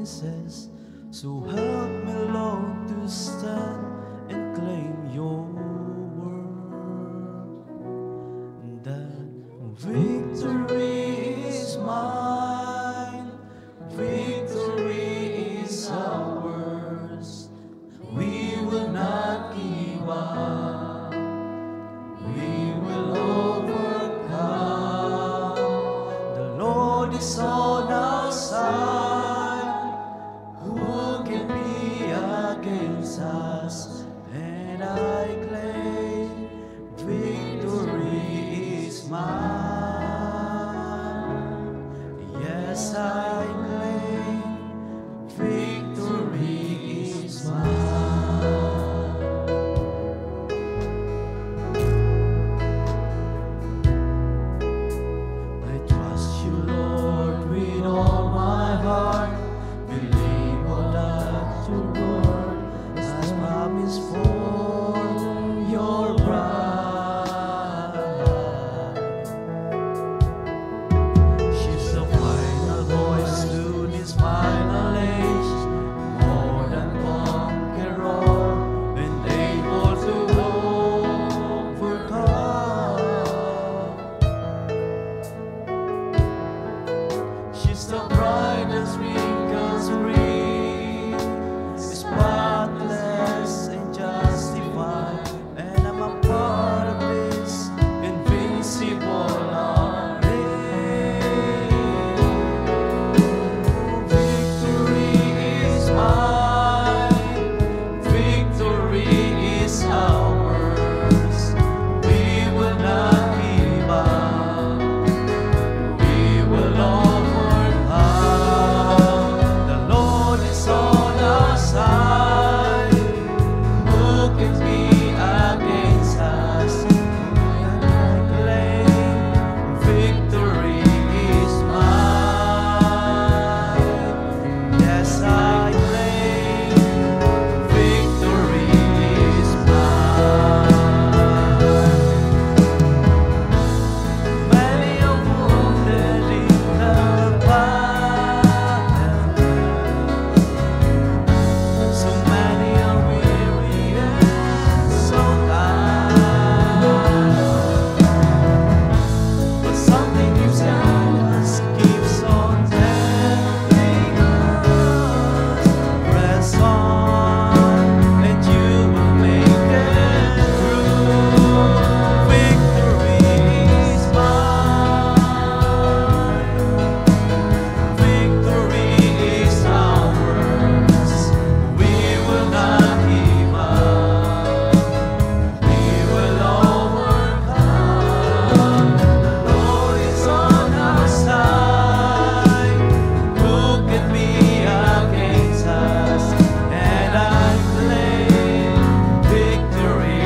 promises. So help me, Lord, to stand and claim your word. That victory is mine, victory is ours. We will not give up, we will overcome. The Lord is on our side, who can be against us? And I claim victory is mine. Yes, I claim victory is mine. I trust you, Lord, with all my heart. Believe all that your word has promised for your bride. She's the final voice to this final age, more than conqueror and able to overcome. She's the bride that's wrinkles free, spotless and justified, and I'm a part of this invincible army. Victory is mine, victory is ours. We will not give up, we will overcome. The Lord is on our side, who can be against us? And I claim victory is mine. Yes, I claim victory is mine. Many are wounded in the battle, so many are weary and so tired. But something keeps guiding us, keeps on telling us, press on, and you will make it through. Victory is mine, victory is ours. We will not give up, we will overcome. The Lord is on our side, who can be against us? And I claim victory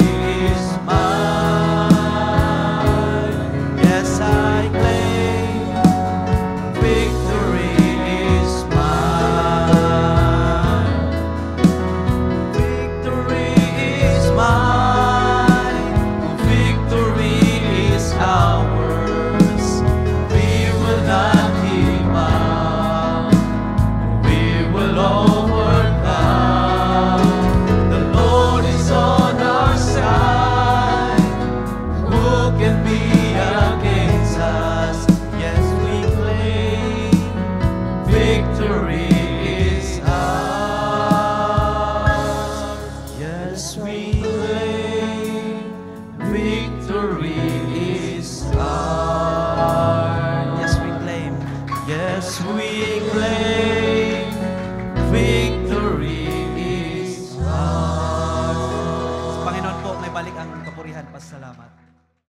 is mine. Yes, I claim victory is mine. Victory is mine, victory is ours. We will not give up, we will overcome. The Lord is on our side, who can be against us? Yes, we claim victory is ours. Yes, we claim victory is ours. Yes, we claim. Yes, we claim victory is ours. Sa Panginoon po, may balik ang kapurihan. Pasalamat.